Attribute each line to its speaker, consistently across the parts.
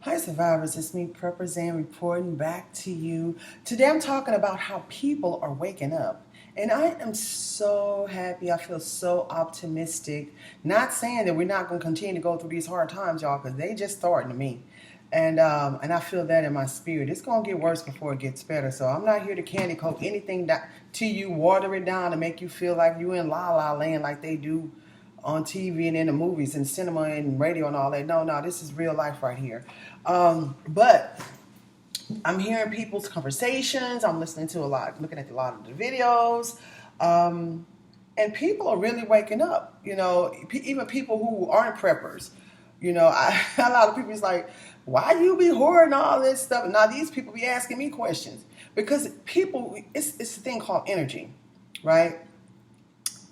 Speaker 1: Hi, survivors. It's me, Prepper Zan, reporting back to you. Today I'm talking about how people are waking up. And I am so happy. I feel so optimistic. Not saying that we're not going to continue to go through these hard times, y'all, because they just starting to me. And I feel that in my spirit. It's going to get worse before it gets better. So I'm not here to candy coat anything that, to you, water it down to make you feel like you in La La Land like they do on TV and in the movies and cinema and radio and all that. No, no, this is real life right here. But I'm hearing people's conversations. I'm listening to a lot, looking at a lot of the videos. And people are really waking up, even people who aren't preppers. A lot of people is like, why you be hoarding all this stuff? Now these people be asking me questions because people, it's a thing called energy, right?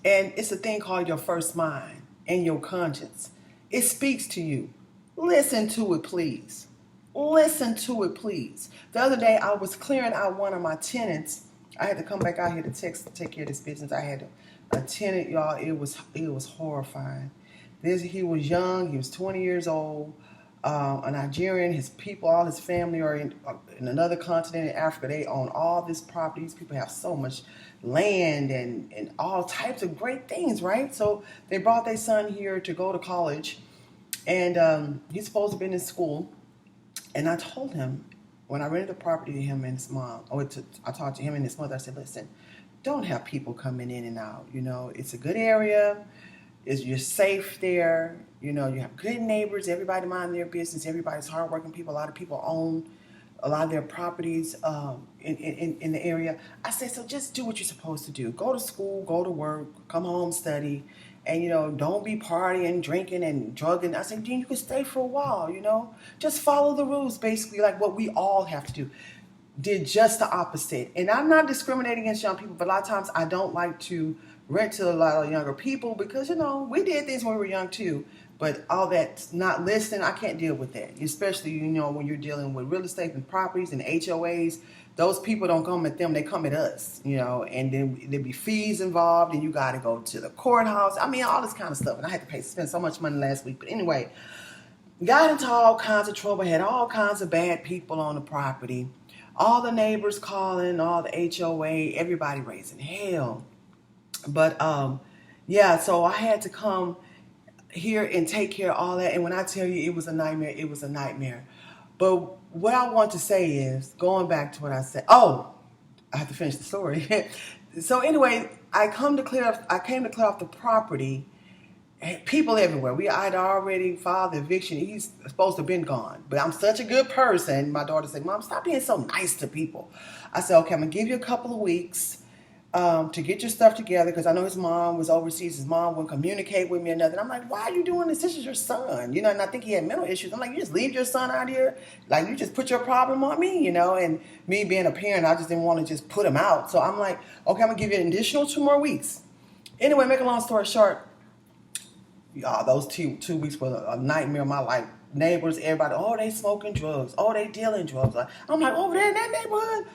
Speaker 1: And it's a thing called your first mind and your conscience. It speaks to you. Listen to it, please. Listen to it, please. The other day, I was clearing out one of my tenants. I had to come back out here to take care of this business. I had a tenant, y'all. It was horrifying. He was young. He was 20 years old. A Nigerian. His people, all his family are in another continent in Africa. They own all this property. These people have so much land and all types of great things, right? So they brought their son here to go to college, and he's supposed to be in school. And I told him when I rented the property to him and his mom, I talked to him and his mother. I said, listen, don't have people coming in and out. It's a good area. You're safe there. You have good neighbors. Everybody mind their business. Everybody's hardworking people. A lot of people own a lot of their properties in the area. I said, so just do what you're supposed to do. Go to school, go to work, come home, study, and don't be partying, drinking, and drugging. I said, you can stay for a while. Just follow the rules, basically, like what we all have to do. Did just the opposite. And I'm not discriminating against young people, but a lot of times I don't like to rent to a lot of younger people because, we did things when we were young too. But all that not listening, I can't deal with that. Especially, when you're dealing with real estate and properties and HOAs. Those people don't come at them, they come at us, and then there'd be fees involved and you got to go to the courthouse. I mean, all this kind of stuff. And I had to spend so much money last week. But anyway, got into all kinds of trouble, had all kinds of bad people on the property. All the neighbors calling, all the HOA, everybody raising hell. But yeah, so I had to come here and take care of all that. And when I tell you it was a nightmare, it was a nightmare. But what I want to say is, going back to what I said, I have to finish the story. So anyway, I came to clear off the property. People everywhere. I'd already filed the eviction. He's supposed to have been gone. But I'm such a good person. My daughter said, Mom, stop being so nice to people. I said, okay, I'm going to give you a couple of weeks to get your stuff together because I know his mom was overseas. His mom wouldn't communicate with me or nothing. I'm like, why are you doing this? This is your son. And I think he had mental issues. I'm like, you just leave your son out here? Like, you just put your problem on me, And me being a parent, I just didn't want to just put him out. So I'm like, okay, I'm going to give you an additional 2 more weeks. Anyway, make a long story short, those two weeks were a nightmare of my life. Neighbors, everybody, they smoking drugs. They dealing drugs. I'm like, over there in that neighborhood,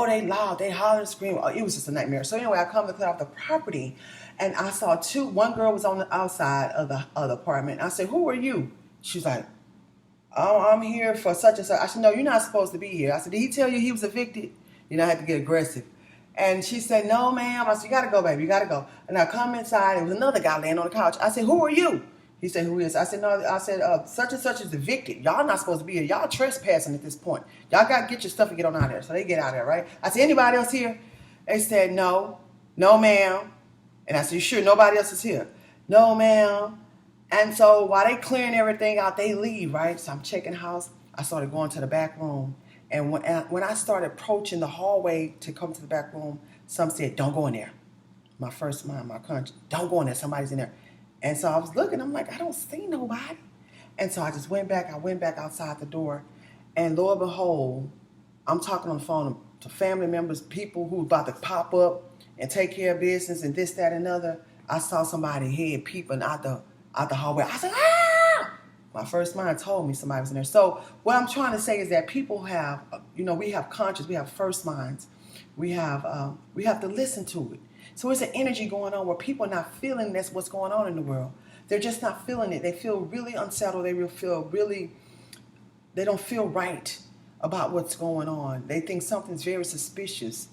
Speaker 1: they loud, they holler, scream. It was just a nightmare. So anyway, I come to clear off the property, and I saw one girl was on the outside of the apartment. I said, who are you? She's like, I'm here for such and such. I said, no, you're not supposed to be here. I said, did he tell you he was evicted? I had to get aggressive. And she said, no, ma'am. I said, you got to go, baby. You got to go. And I come inside. There was another guy laying on the couch. I said, who are you? He said, who is? I said, no. I said, such and such is evicted. Y'all not supposed to be here. Y'all trespassing at this point. Y'all got to get your stuff and get on out of there. So they get out of there, right? I said, anybody else here? They said, no. No, ma'am. And I said, you sure nobody else is here? No, ma'am. And so while they clearing everything out, they leave, right? So I'm checking the house. I started going to the back room. And when I started approaching the hallway to come to the back room, some said, don't go in there. My first mind, my conscience, don't go in there. Somebody's in there. And so I was looking. I'm like, I don't see nobody. And so I just went back. I went back outside the door. And lo and behold, I'm talking on the phone to family members, people who about to pop up and take care of business and this, that, and other. I saw somebody head peeping out the hallway. I said, ah! My first mind told me somebody was in there. So what I'm trying to say is that people have, we have conscience, we have first minds. We have to listen to it. So there's an energy going on where people are not feeling that's what's going on in the world. They're just not feeling it. They feel really unsettled. They feel really they don't feel right about what's going on. They think something's very suspicious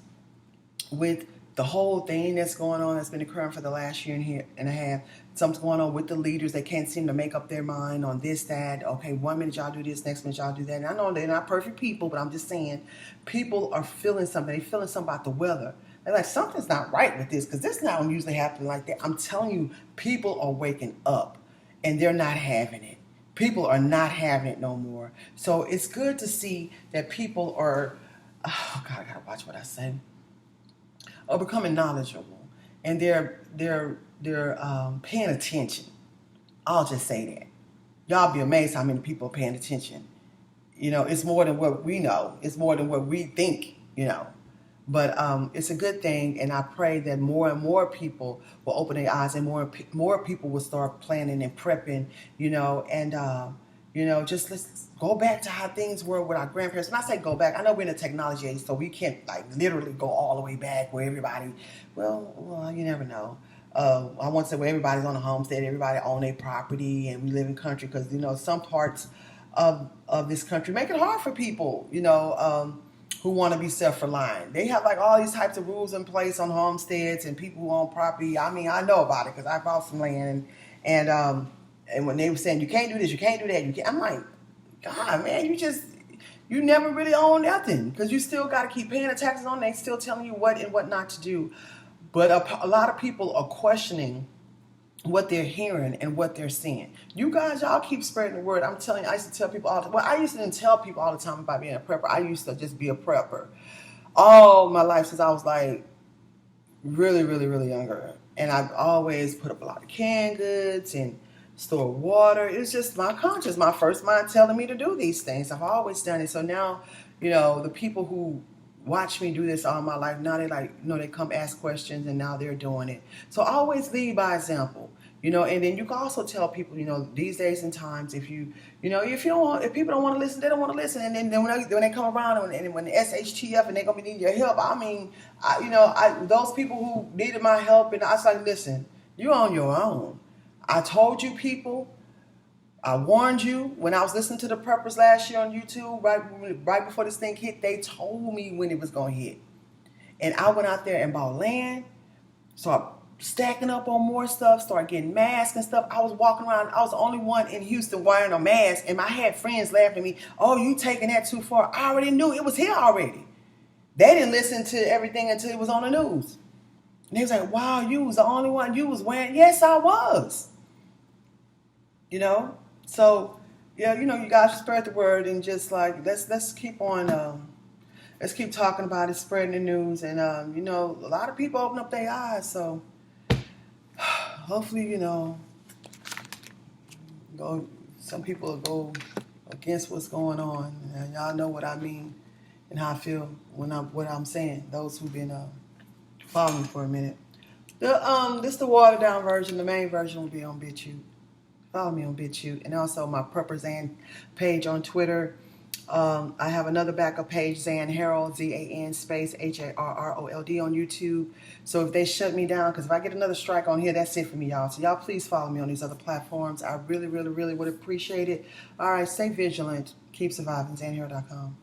Speaker 1: with the whole thing that's going on, that's been occurring for the last year and a half. Something's going on with the leaders. They can't seem to make up their mind on this, that. Okay, 1 minute y'all do this, next minute y'all do that. And I know they're not perfect people, but I'm just saying, people are feeling something. They're feeling something about the weather. They're like, something's not right with this, because this not usually happen like that. I'm telling you, people are waking up, and they're not having it. People are not having it no more. So it's good to see that people are, oh God, I gotta watch what I say, are becoming knowledgeable, and they're paying attention. I'll just say that. Y'all be amazed how many people are paying attention. You know, it's more than what we know. It's more than what we think, you know. But it's a good thing, and I pray that more and more people will open their eyes, and more people will start planning and prepping, you know, and just let's go back to how things were with our grandparents. When I say go back, I know we're in a technology age, so we can't like literally go all the way back where everybody. Well, you never know. I want to say where everybody's on a homestead, everybody own their property, and we live in country, because you know some parts of this country make it hard for people, you know. Who want to be self-reliant. They have like all these types of rules in place on homesteads and people who own property. I mean, I know about it because I bought some land, and when they were saying you can't do this, you can't do that, you can't, I'm like, God, man, you never really own nothing, because you still got to keep paying the taxes on. They still telling you what and what not to do. But a lot of people are questioning what they're hearing and what they're seeing. You guys, y'all keep spreading the word. I'm telling you, I used to tell people all the time. Well, I used to tell people all the time about being a prepper. I used to just be a prepper all my life since I was like really, really, really younger. And I've always put up a lot of canned goods and store water. It's just my conscience, my first mind telling me to do these things. I've always done it. So now, you know, the people who watch me do this all my life, now they like, you know, they come ask questions, and now they're doing it. So always lead by example, you know. And then you can also tell people, you know, these days and times, if people don't want to listen, they don't want to listen. And then when they come around, and when the SHTF and they're gonna be needing your help, I mean, those people who needed my help, and I was like, listen, you're on your own. I told you people. I warned you when I was listening to the preppers last year on YouTube, right before this thing hit. They told me when it was going to hit. And I went out there and bought land, started stacking up on more stuff, started getting masks and stuff. I was walking around. I was the only one in Houston wearing a mask, and I had friends laughing at me. Oh, you taking that too far. I already knew it was here already. They didn't listen to everything until it was on the news. And they was like, wow, you was the only one. You was wearing. Yes, I was. You know? So, yeah, you know, you guys spread the word, and just like let's keep on, let's keep talking about it, spreading the news, and you know, a lot of people open up their eyes. So, hopefully, you know, some people will go against what's going on, and y'all know what I mean and how I feel when what I'm saying. Those who've been following me for a minute. This the watered down version. The main version will be on BitChute. Follow me on BitChute, and also my Prepper Zan page on Twitter. I have another backup page, Zan Harrold, ZAN space HARROLD on YouTube. So if they shut me down, because if I get another strike on here, that's it for me, y'all. So y'all please follow me on these other platforms. I really, really, really would appreciate it. All right, stay vigilant. Keep surviving. ZanHarrold.com.